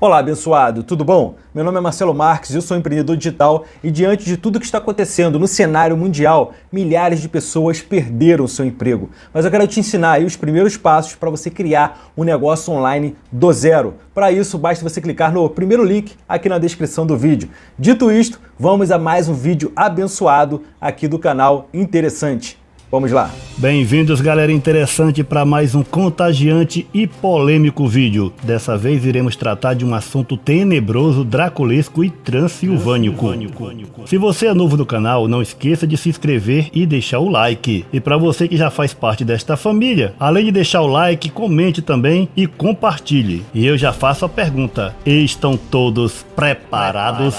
Olá, abençoado, tudo bom? Meu nome é Marcelo Marques, eu sou empreendedor digital e diante de tudo que está acontecendo no cenário mundial, milhares de pessoas perderam seu emprego. Mas eu quero te ensinar aí os primeiros passos para você criar um negócio online do zero. Para isso, basta você clicar no primeiro link aqui na descrição do vídeo. Dito isto, vamos a mais um vídeo abençoado aqui do canal Interessante. Vamos lá. Bem-vindos, galera interessante, para mais um contagiante e polêmico vídeo. Dessa vez iremos tratar de um assunto tenebroso, draculesco e transilvânico. Se você é novo no canal, não esqueça de se inscrever e deixar o like. E para você que já faz parte desta família, além de deixar o like, comente também e compartilhe. E eu já faço a pergunta: estão todos preparados?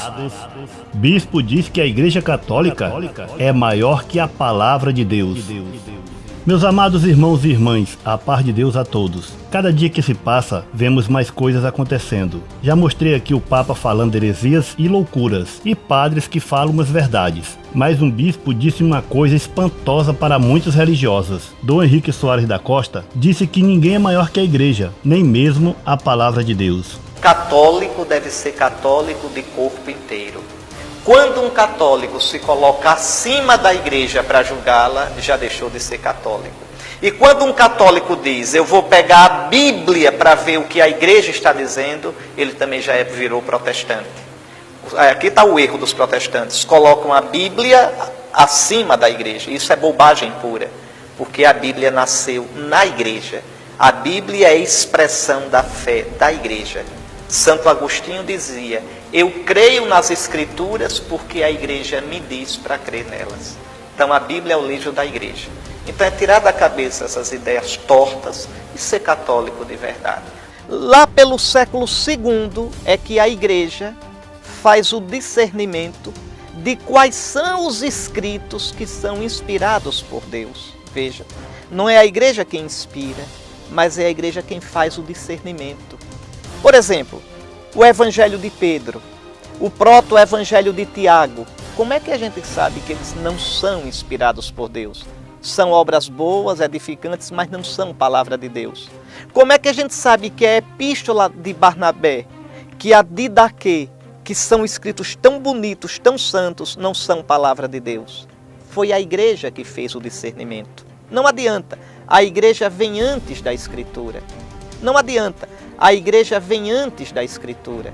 Bispo diz que a Igreja Católica é maior que a Palavra de Deus. Meus amados irmãos e irmãs, a paz de Deus a todos. Cada dia que se passa, vemos mais coisas acontecendo. Já mostrei aqui o Papa falando heresias e loucuras, e padres que falam as verdades. Mas um bispo disse uma coisa espantosa para muitos religiosos. Dom Henrique Soares da Costa disse que ninguém é maior que a Igreja, nem mesmo a Palavra de Deus. Católico deve ser católico de corpo inteiro. Quando um católico se coloca acima da igreja para julgá-la, já deixou de ser católico. E quando um católico diz, eu vou pegar a Bíblia para ver o que a igreja está dizendo, ele também já virou protestante. Aqui está o erro dos protestantes. Colocam a Bíblia acima da igreja. Isso é bobagem pura, porque a Bíblia nasceu na igreja. A Bíblia é a expressão da fé da igreja. Santo Agostinho dizia, eu creio nas Escrituras porque a igreja me diz para crer nelas. Então a Bíblia é o livro da igreja. Então é tirar da cabeça essas ideias tortas e ser católico de verdade. Lá pelo século II é que a igreja faz o discernimento de quais são os escritos que são inspirados por Deus. Veja, não é a igreja quem inspira, mas é a igreja quem faz o discernimento. Por exemplo, o Evangelho de Pedro, o proto-evangelho de Tiago, como é que a gente sabe que eles não são inspirados por Deus? São obras boas, edificantes, mas não são palavra de Deus. Como é que a gente sabe que a epístola de Barnabé, que a Didaquê, que são escritos tão bonitos, tão santos, não são palavra de Deus? Foi a igreja que fez o discernimento. Não adianta, a igreja vem antes da Escritura. Não adianta, a igreja vem antes da Escritura.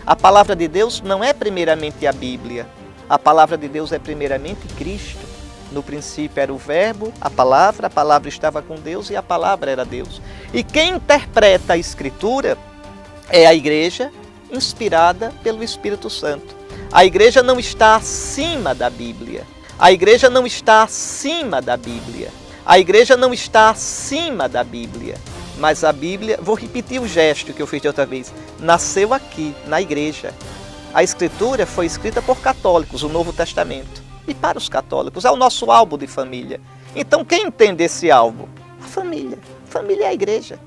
A palavra de Deus não é primeiramente a Bíblia. A palavra de Deus é primeiramente Cristo. No princípio era o Verbo, a palavra estava com Deus e a palavra era Deus. E quem interpreta a Escritura é a igreja inspirada pelo Espírito Santo. A igreja não está acima da Bíblia. A igreja não está acima da Bíblia. A igreja não está acima da Bíblia. Mas a Bíblia, vou repetir o gesto que eu fiz de outra vez, nasceu aqui, na igreja. A Escritura foi escrita por católicos, o Novo Testamento. E para os católicos, é o nosso álbum de família. Então quem entende esse álbum? A família. A família é a igreja.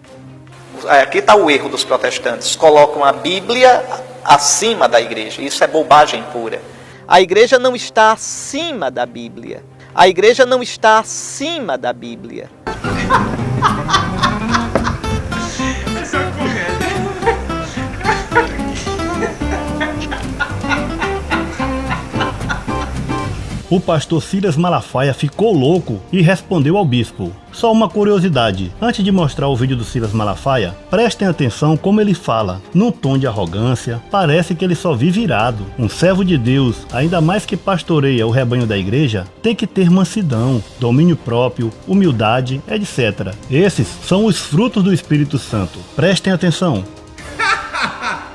Aqui está o erro dos protestantes. Colocam a Bíblia acima da igreja. Isso é bobagem pura. A igreja não está acima da Bíblia. A igreja não está acima da Bíblia. O pastor Silas Malafaia ficou louco e respondeu ao bispo. Só uma curiosidade, antes de mostrar o vídeo do Silas Malafaia, prestem atenção como ele fala. Num tom de arrogância, parece que ele só vive irado. Um servo de Deus, ainda mais que pastoreia o rebanho da igreja, tem que ter mansidão, domínio próprio, humildade, etc. Esses são os frutos do Espírito Santo. Prestem atenção.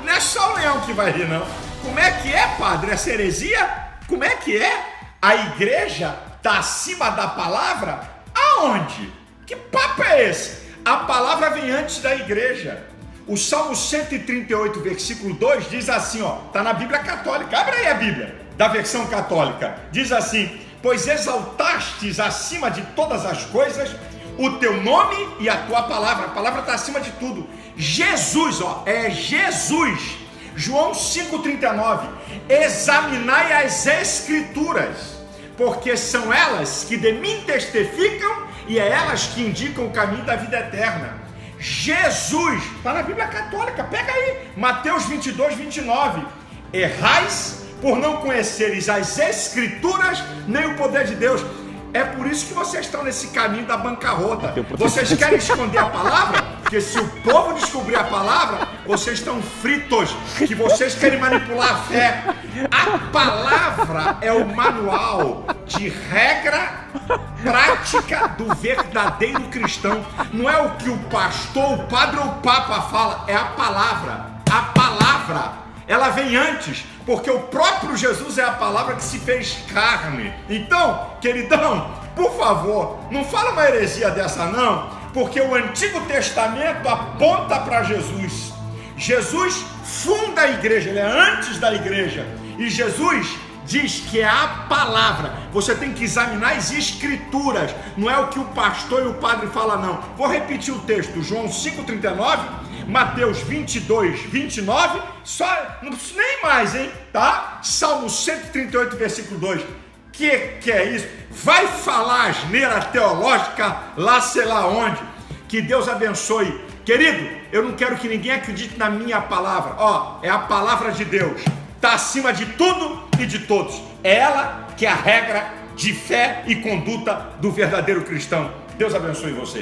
Não é só o leão que vai rir, não. Como é que é, padre? Essa heresia? Como é que é? A igreja está acima da palavra? Aonde? Que papo é esse? A palavra vem antes da igreja. O Salmo 138, versículo 2 diz assim, ó, está na Bíblia Católica. Abre aí a Bíblia, da versão católica. Diz assim, pois exaltastes acima de todas as coisas o teu nome e a tua palavra. A palavra está acima de tudo. Jesus, ó, é Jesus. João 5,39, examinai as Escrituras, porque são elas que de mim testificam e é elas que indicam o caminho da vida eterna. Jesus, está na Bíblia Católica, pega aí, Mateus 22, 29. Errais por não conheceres as Escrituras, nem o poder de Deus. É por isso que vocês estão nesse caminho da bancarrota. Vocês querem esconder a palavra? Porque se o povo descobrir a palavra, vocês estão fritos, que vocês querem manipular a fé. A palavra é o manual de regra prática do verdadeiro cristão. Não é o que o pastor, o padre ou o papa fala, é a palavra. A palavra, ela vem antes, porque o próprio Jesus é a palavra que se fez carne. Então, queridão, por favor, não fala uma heresia dessa não, porque o Antigo Testamento aponta para Jesus. Jesus funda a igreja, ele é antes da igreja. E Jesus diz que é a palavra. Você tem que examinar as escrituras, não é o que o pastor e o padre falam não. Vou repetir o texto, João 5,39, Mateus 22, 29, só, não preciso nem mais, hein, tá? Salmo 138, versículo 2. Que é isso? Vai falar asneira teológica lá sei lá onde. Que Deus abençoe. Querido, eu não quero que ninguém acredite na minha palavra. Ó, é a palavra de Deus. Está acima de tudo e de todos. É ela que é a regra de fé e conduta do verdadeiro cristão. Deus abençoe você.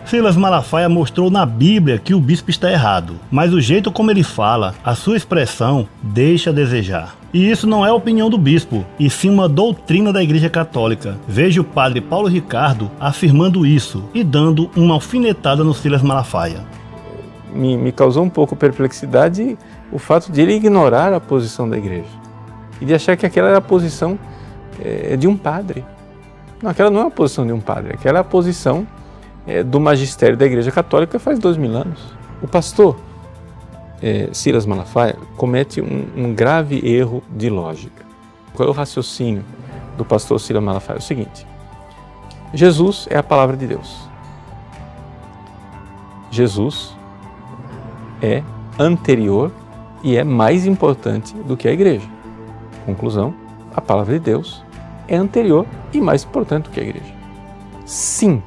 Silas Malafaia mostrou na Bíblia que o bispo está errado, mas o jeito como ele fala, a sua expressão, deixa a desejar. E isso não é a opinião do bispo, e sim uma doutrina da Igreja Católica. Veja o padre Paulo Ricardo afirmando isso e dando uma alfinetada no Silas Malafaia. Me causou um pouco perplexidade o fato de ele ignorar a posição da igreja e de achar que aquela era a posição de um padre. Não, aquela não é a posição de um padre, aquela é a posição do magistério da Igreja Católica faz 2000 anos. O pastor Silas Malafaia comete um grave erro de lógica. Qual é o raciocínio do pastor Silas Malafaia? É o seguinte: Jesus é a palavra de Deus. Jesus é anterior e é mais importante do que a igreja. Conclusão: a palavra de Deus é anterior e mais importante do que a igreja. Sim.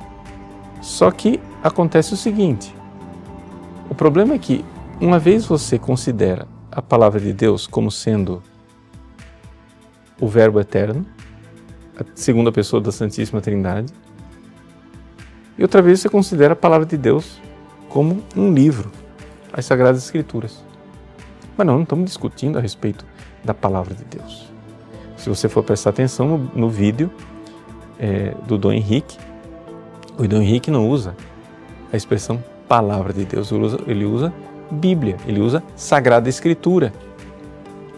Só que acontece o seguinte: o problema é que, uma vez você considera a palavra de Deus como sendo o Verbo eterno, a segunda pessoa da Santíssima Trindade, e outra vez você considera a palavra de Deus como um livro, as Sagradas Escrituras. Mas não estamos discutindo a respeito da palavra de Deus. Se você for prestar atenção no vídeo do Dom Henrique, o Dom Henrique não usa a expressão palavra de Deus, ele usa Bíblia, ele usa Sagrada Escritura,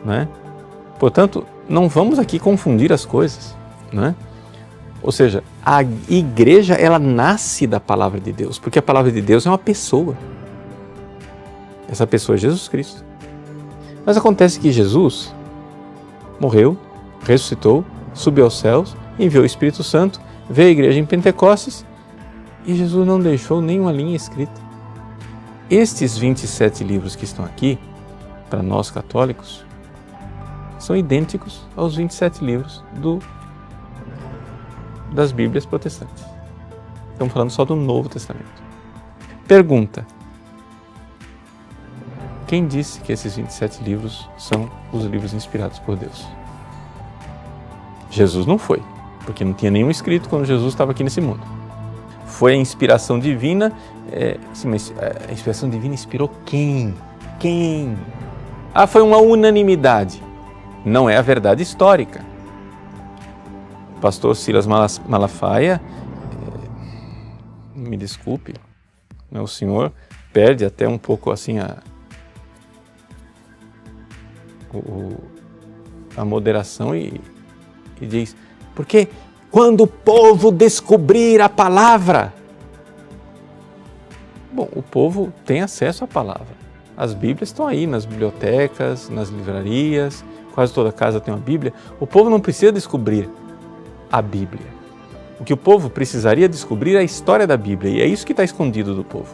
né? Portanto, não vamos aqui confundir as coisas, né? Ou seja, a igreja, ela nasce da palavra de Deus, porque a palavra de Deus é uma pessoa. Essa pessoa é Jesus Cristo. Mas acontece que Jesus morreu, ressuscitou, subiu aos céus, enviou o Espírito Santo, veio à igreja em Pentecostes, e Jesus não deixou nenhuma linha escrita. Estes 27 livros que estão aqui, para nós católicos, são idênticos aos 27 livros das Bíblias protestantes. Estamos falando só do Novo Testamento. Pergunta: quem disse que esses 27 livros são os livros inspirados por Deus? Jesus não foi, porque não tinha nenhum escrito quando Jesus estava aqui nesse mundo. Foi a inspiração divina, sim, mas a inspiração divina inspirou quem? Quem? Ah, foi uma unanimidade. Não é a verdade histórica. O pastor Silas Malafaia, me desculpe, o senhor perde até um pouco assim a moderação e diz: porque quando o povo descobrir a palavra... Bom, o povo tem acesso à palavra. As Bíblias estão aí nas bibliotecas, nas livrarias, quase toda casa tem uma Bíblia. O povo não precisa descobrir a Bíblia. O que o povo precisaria descobrir é a história da Bíblia, e é isso que está escondido do povo.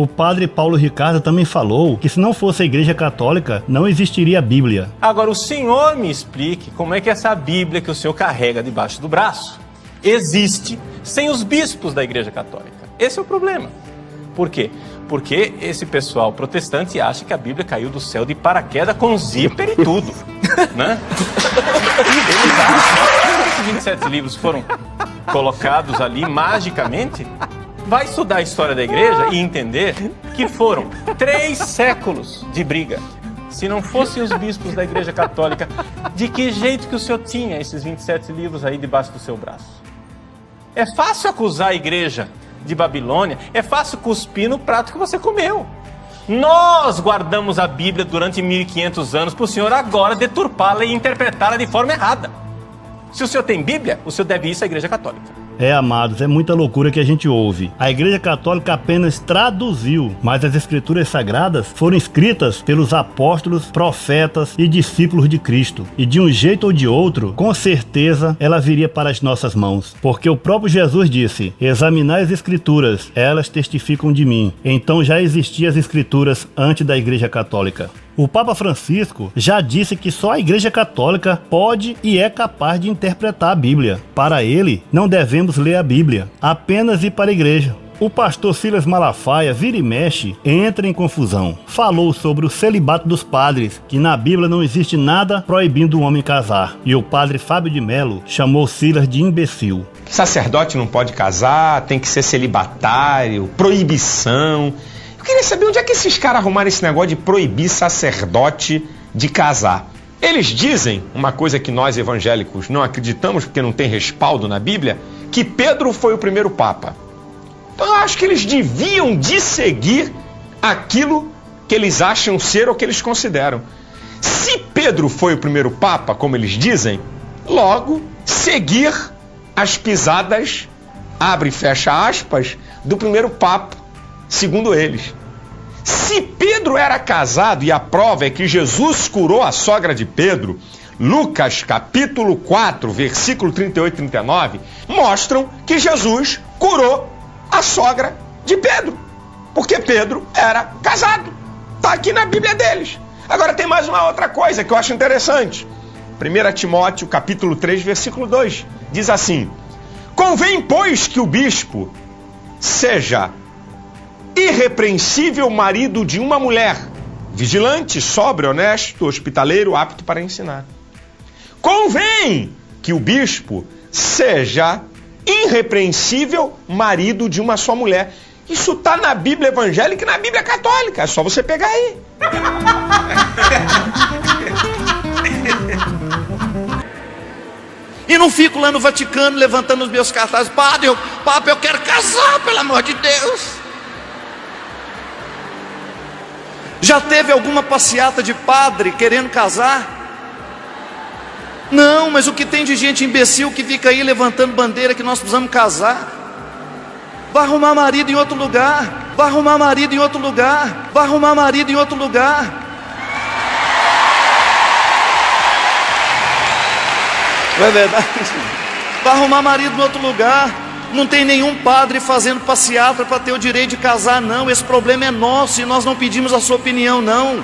O padre Paulo Ricardo também falou que se não fosse a Igreja Católica, não existiria a Bíblia. Agora, o senhor me explique como é que essa Bíblia que o senhor carrega debaixo do braço existe sem os bispos da Igreja Católica. Esse é o problema. Por quê? Porque esse pessoal protestante acha que a Bíblia caiu do céu de paraquedas com zíper e tudo, né? Eles acham que esses 27 livros foram colocados ali magicamente. Vai estudar a história da igreja e entender que foram 3 séculos de briga. Se não fossem os bispos da Igreja Católica, de que jeito que o senhor tinha esses 27 livros aí debaixo do seu braço? É fácil acusar a igreja de Babilônia, é fácil cuspir no prato que você comeu. Nós guardamos a Bíblia durante 1500 anos para o senhor agora deturpá-la e interpretá-la de forma errada. Se o senhor tem Bíblia, o senhor deve ir à Igreja Católica. Amados, é muita loucura que a gente ouve. A Igreja Católica apenas traduziu, mas as Escrituras Sagradas foram escritas pelos apóstolos, profetas e discípulos de Cristo. E de um jeito ou de outro, com certeza, ela viria para as nossas mãos. Porque o próprio Jesus disse: examinai as Escrituras, elas testificam de mim. Então já existiam as Escrituras antes da Igreja Católica. O Papa Francisco já disse que só a Igreja Católica pode e é capaz de interpretar a Bíblia. Para ele, não devemos ler a Bíblia, apenas ir para a igreja. O pastor Silas Malafaia, vira e mexe, entra em confusão. Falou sobre o celibato dos padres, que na Bíblia não existe nada proibindo o homem casar. E o padre Fábio de Mello chamou Silas de imbecil. Sacerdote não pode casar, tem que ser celibatário, proibição. Eu queria saber onde é que esses caras arrumaram esse negócio de proibir sacerdote de casar. Eles dizem, uma coisa que nós evangélicos não acreditamos porque não tem respaldo na Bíblia, que Pedro foi o primeiro papa. Então eu acho que eles deviam de seguir aquilo que eles acham ser ou que eles consideram. Se Pedro foi o primeiro papa, como eles dizem, logo seguir as pisadas, abre e fecha aspas, do primeiro papa, segundo eles. Se Pedro era casado, e a prova é que Jesus curou a sogra de Pedro, Lucas capítulo 4, versículo 38 e 39, mostram que Jesus curou a sogra de Pedro, porque Pedro era casado. Está aqui na Bíblia deles. Agora tem mais uma outra coisa que eu acho interessante. 1 Timóteo capítulo 3, versículo 2, diz assim: convém, pois, que o bispo seja irrepreensível marido de uma mulher, vigilante, sóbrio, honesto, hospitaleiro, apto para ensinar. Convém que o bispo seja irrepreensível marido de uma só mulher. Isso está na Bíblia evangélica e na Bíblia católica. É só você pegar aí. E não fico lá no Vaticano levantando os meus cartazes: padre, Papa, eu quero casar, pelo amor de Deus. Já teve alguma passeata de padre querendo casar? Não, mas o que tem de gente imbecil que fica aí levantando bandeira que nós precisamos casar? Vai arrumar marido em outro lugar. Vai arrumar marido em outro lugar. Vai arrumar marido em outro lugar. Não é verdade? Vai arrumar marido em outro lugar. Não tem nenhum padre fazendo passeata para ter o direito de casar, não. Esse problema é nosso e nós não pedimos a sua opinião, não.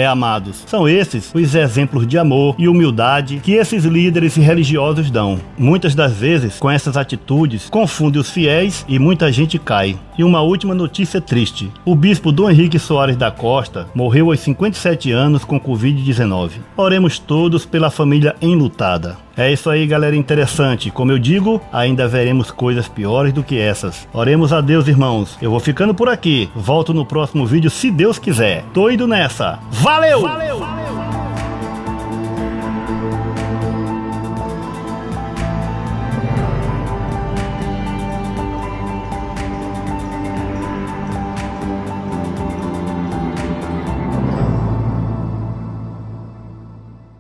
Amados, são esses os exemplos de amor e humildade que esses líderes religiosos dão. Muitas das vezes, com essas atitudes, confundem os fiéis e muita gente cai. E uma última notícia triste: o bispo Dom Henrique Soares da Costa morreu aos 57 anos com Covid-19. Oremos todos pela família enlutada. É isso aí, galera interessante. Como eu digo, ainda veremos coisas piores do que essas. Oremos a Deus, irmãos. Eu vou ficando por aqui. Volto no próximo vídeo, se Deus quiser. Tô indo nessa. Valeu!